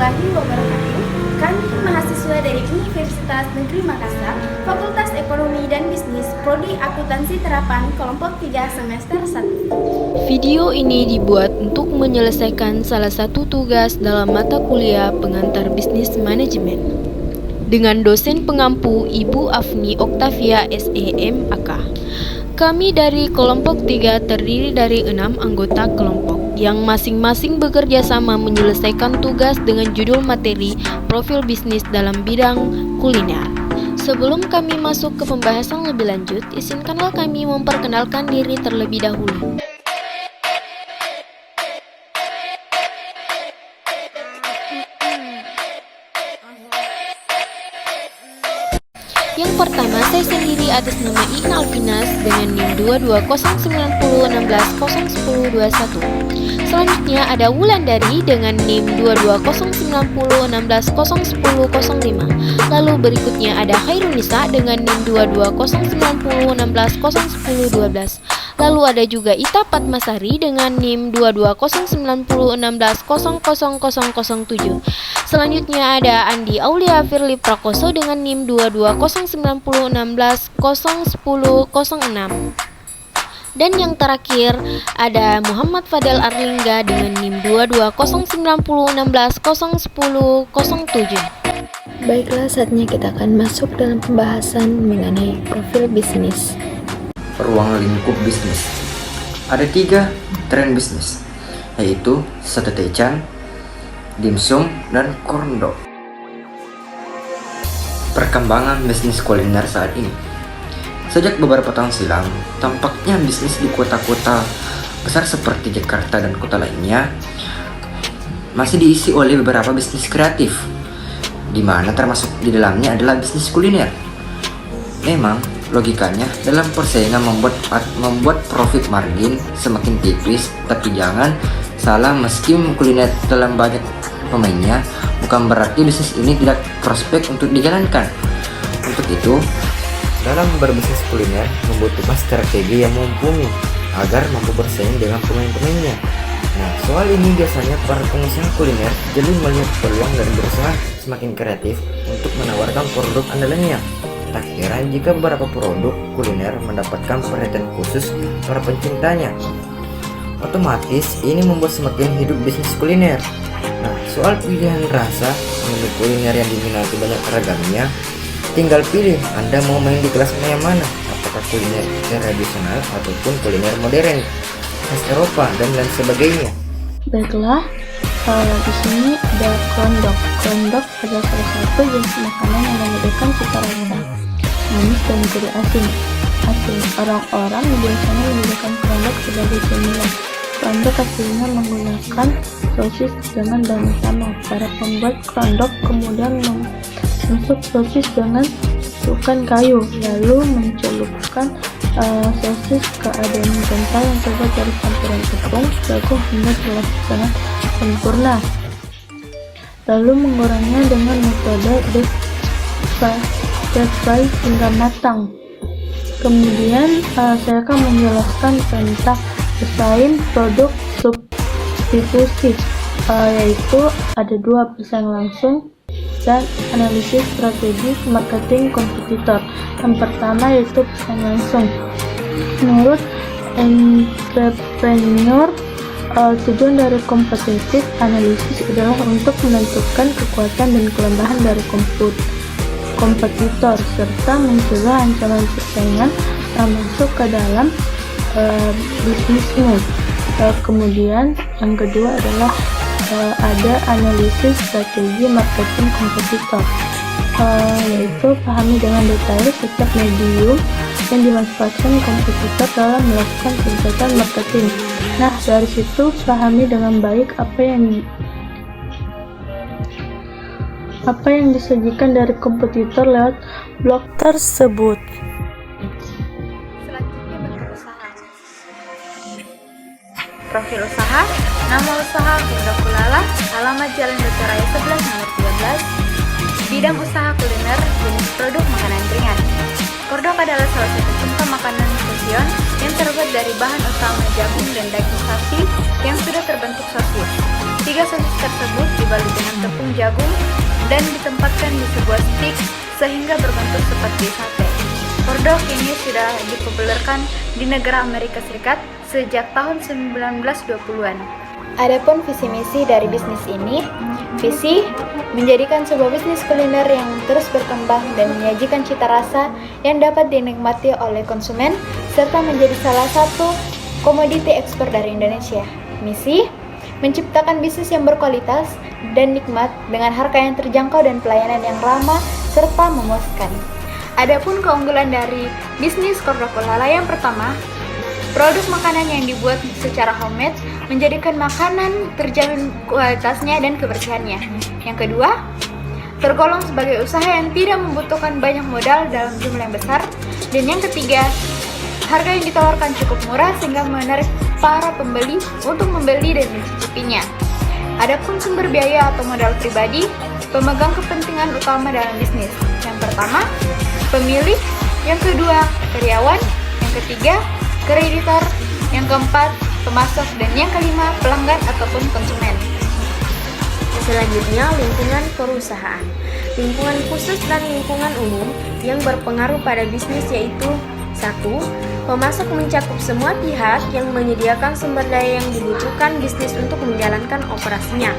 warahmatullahi wabarakatuh. Kami mahasiswa dari Universitas Negeri Makassar, Fakultas Ekonomi dan Bisnis, Prodi Akuntansi Terapan, kelompok 3 semester 1. Video ini dibuat untuk menyelesaikan salah satu tugas dalam mata kuliah pengantar bisnis manajemen dengan dosen pengampu Ibu Afni Oktavia SEM AK. Kami dari kelompok 3 terdiri dari 6 anggota kelompok yang masing-masing bekerja sama menyelesaikan tugas dengan judul materi profil bisnis dalam bidang kuliner. Sebelum kami masuk ke pembahasan lebih lanjut, izinkanlah kami memperkenalkan diri terlebih dahulu. Yang pertama, saya sendiri atas nama Iin Alvinas dengan NIM 2209016011021. Selanjutnya ada Wulandari dengan NIM 22090161005. Lalu berikutnya ada Khairunisa dengan NIM 22090161012. Lalu ada juga Ita Padmasari dengan NIM 22090160007. Selanjutnya ada Andi Aulia Firly Prakoso dengan NIM 2209016011006. Dan yang terakhir ada Muhammad Fadel Arlingga dengan NIM 2209016011007. Baiklah, saatnya kita akan masuk dalam pembahasan mengenai profil bisnis. Ruang lingkup bisnis. Ada 3 tren bisnis, yaitu satetecan, dimsum, dan korndok. Perkembangan bisnis kuliner saat ini. Sejak beberapa tahun silam, tampaknya bisnis di kota-kota besar seperti Jakarta dan kota lainnya masih diisi oleh beberapa bisnis kreatif, di mana termasuk di dalamnya adalah bisnis kuliner. Memang logikanya dalam persaingan membuat profit margin semakin tipis, tapi jangan salah, meski kuliner dalam banyak pemainnya, bukan berarti bisnis ini tidak prospek untuk dijalankan. Untuk itu, dalam berbisnis kuliner membutuhkan strategi yang mumpuni agar mampu bersaing dengan pemain-pemainnya. Nah, soal ini biasanya para pengusaha kuliner jeli melihat peluang dan berusaha semakin kreatif untuk menawarkan produk andalannya. Tak heran jika beberapa produk kuliner mendapatkan perhatian khusus para pencintanya. Otomatis ini membuat semakin hidup bisnis kuliner. Nah, soal pilihan rasa menu kuliner yang diminati banyak ragamnya, tinggal pilih Anda mau main di kelas yang mana, apakah kuliner tradisional ataupun kuliner modern, khas Eropa dan lain sebagainya. Baiklah, di sini ada krondok. Krondok adalah salah satu jenis makanan yang membedakan cita rasa manis dan gurih asin. Orang-orang biasanya menggunakan krondok sebagai cemilan. Krondok aslinya menggunakan sosis dengan daun utama. Para pembuat krondok kemudian menusuk sosis dengan tusukan kayu, lalu mencelupkan sosis ke adonan kental yang terbuat dari campuran tepung, jagung hingga jelas sangat sempurna. Lalu menggorengnya dengan metode deep fry hingga matang. Kemudian saya akan menjelaskan tentang desain produk substitusi, yaitu ada 2, pesaing langsung dan analisis strategi marketing kompetitor. Yang pertama yaitu pesaing langsung. Menurut entrepreneur, tujuan dari kompetitif analisis adalah untuk menentukan kekuatan dan kelemahan dari kompetitor serta mencegah ancaman persaingan masuk ke dalam bisnismu. Kemudian yang kedua adalah ada analisis strategi marketing kompetitor, yaitu pahami dengan detail setiap medium yang dimanfaatkan kompetitor dalam melakukan kegiatan marketing. Nah, dari situ pahami dengan baik apa yang disajikan dari kompetitor lewat blog tersebut. Selanjutnya bentuk usaha. Profil usaha, nama usaha Kordo Kulala, alamat Jalan Dr. Raya 11 nomor 13. Bidang usaha kuliner, jenis produk makanan ringan. Kordok adalah salah satu contoh makanan fusion yang terbuat dari bahan utama jagung dan daging sapi yang sudah terbentuk sosis. 3 sosis tersebut dibalut dengan tepung jagung dan ditempatkan di sebuah stik sehingga berbentuk seperti sate. Hotdog ini sudah dipopulerkan di negara Amerika Serikat sejak tahun 1920-an. Adapun visi misi dari bisnis ini, visi menjadikan sebuah bisnis kuliner yang terus berkembang dan menyajikan cita rasa yang dapat dinikmati oleh konsumen serta menjadi salah satu komoditi ekspor dari Indonesia. Misi menciptakan bisnis yang berkualitas dan nikmat dengan harga yang terjangkau dan pelayanan yang ramah serta memuaskan. Adapun keunggulan dari bisnis Kordo Kulala yang pertama, produk makanan yang dibuat secara homemade menjadikan makanan terjamin kualitasnya dan kebersihannya. Yang kedua, tergolong sebagai usaha yang tidak membutuhkan banyak modal dalam jumlah yang besar. Dan yang ketiga, harga yang ditawarkan cukup murah sehingga menarik para pembeli untuk membeli dan mencicipinya. Adapun sumber biaya atau modal pribadi, pemegang kepentingan utama dalam bisnis. Yang pertama, pemilik, yang kedua, karyawan, yang ketiga, kreditor, yang keempat, pemasok, dan yang kelima, pelanggan ataupun konsumen. Selanjutnya, lingkungan perusahaan. Lingkungan khusus dan lingkungan umum yang berpengaruh pada bisnis yaitu 1. Pemasok mencakup semua pihak yang menyediakan sumber daya yang dibutuhkan bisnis untuk menjalankan operasinya.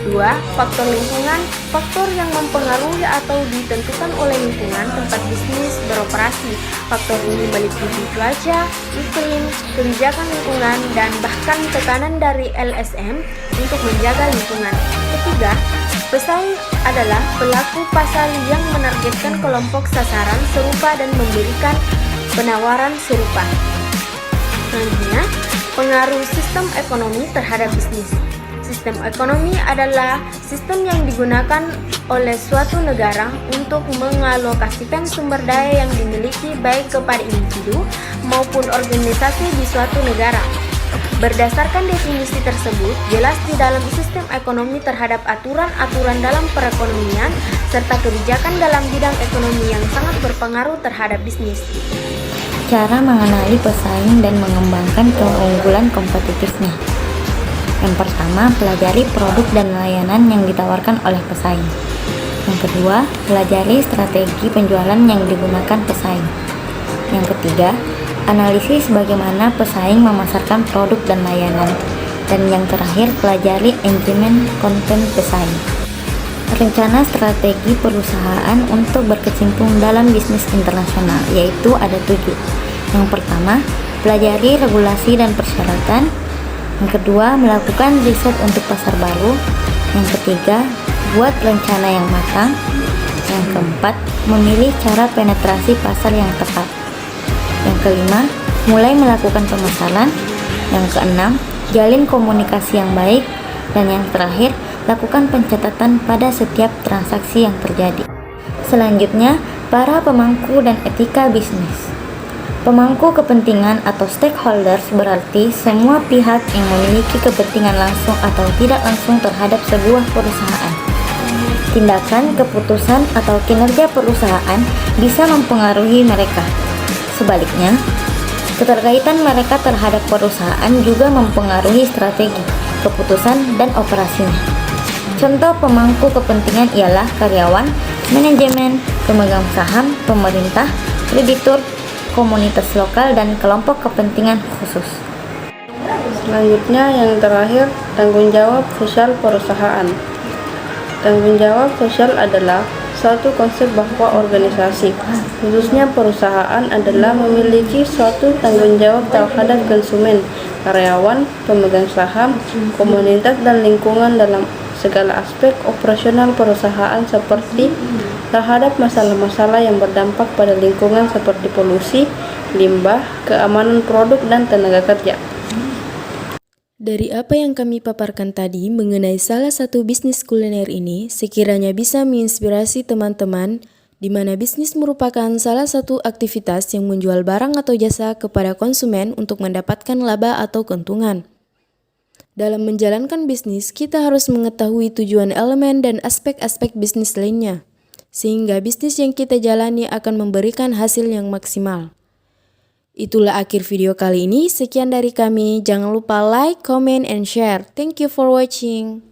2. Faktor lingkungan, faktor yang mempengaruhi atau ditentukan oleh lingkungan tempat bisnis beroperasi. Faktor ini meliputi cuaca, iklim, kebijakan lingkungan, dan bahkan tekanan dari LSM untuk menjaga lingkungan. Ketiga, pesaing adalah pelaku pasar yang menargetkan kelompok sasaran serupa dan memberikan penawaran serupa. Selanjutnya, pengaruh sistem ekonomi terhadap bisnis. Sistem ekonomi adalah sistem yang digunakan oleh suatu negara untuk mengalokasikan sumber daya yang dimiliki baik kepada individu maupun organisasi di suatu negara. Berdasarkan definisi tersebut, jelas di dalam sistem ekonomi terhadap aturan-aturan dalam perekonomian serta kebijakan dalam bidang ekonomi yang sangat berpengaruh terhadap bisnis. Cara mengenali pesaing dan mengembangkan keunggulan kompetitifnya. Yang pertama, pelajari produk dan layanan yang ditawarkan oleh pesaing. Yang kedua, pelajari strategi penjualan yang digunakan pesaing. Yang ketiga, analisis bagaimana pesaing memasarkan produk dan layanan. Dan yang terakhir, pelajari engagement konten pesaing. Rencana strategi perusahaan untuk berkecimpung dalam bisnis internasional, yaitu ada 7. Yang pertama, pelajari regulasi dan persyaratan. Yang kedua, melakukan riset untuk pasar baru. Yang ketiga, buat rencana yang matang. Yang keempat, memilih cara penetrasi pasar yang tepat. Yang kelima, mulai melakukan pemasaran. Yang keenam, jalin komunikasi yang baik. Dan yang terakhir, lakukan pencatatan pada setiap transaksi yang terjadi. Selanjutnya, para pemangku dan etika bisnis. Pemangku kepentingan atau stakeholders berarti semua pihak yang memiliki kepentingan langsung atau tidak langsung terhadap sebuah perusahaan. Tindakan, keputusan, atau kinerja perusahaan bisa mempengaruhi mereka. Sebaliknya, keterkaitan mereka terhadap perusahaan juga mempengaruhi strategi, keputusan, dan operasinya. Contoh pemangku kepentingan ialah karyawan, manajemen, pemegang saham, pemerintah, kreditur, komunitas lokal, dan kelompok kepentingan khusus. Selanjutnya yang terakhir, tanggung jawab sosial perusahaan. Tanggung jawab sosial adalah suatu konsep bahwa organisasi, khususnya perusahaan, adalah memiliki suatu tanggung jawab terhadap konsumen, karyawan, pemegang saham, komunitas, dan lingkungan dalam segala aspek operasional perusahaan seperti terhadap masalah-masalah yang berdampak pada lingkungan seperti polusi, limbah, keamanan produk, dan tenaga kerja. Dari apa yang kami paparkan tadi mengenai salah satu bisnis kuliner ini, sekiranya bisa menginspirasi teman-teman di mana bisnis merupakan salah satu aktivitas yang menjual barang atau jasa kepada konsumen untuk mendapatkan laba atau keuntungan. Dalam menjalankan bisnis, kita harus mengetahui tujuan elemen dan aspek-aspek bisnis lainnya, sehingga bisnis yang kita jalani akan memberikan hasil yang maksimal. Itulah akhir video kali ini. Sekian dari kami. Jangan lupa like, comment, and share. Thank you for watching.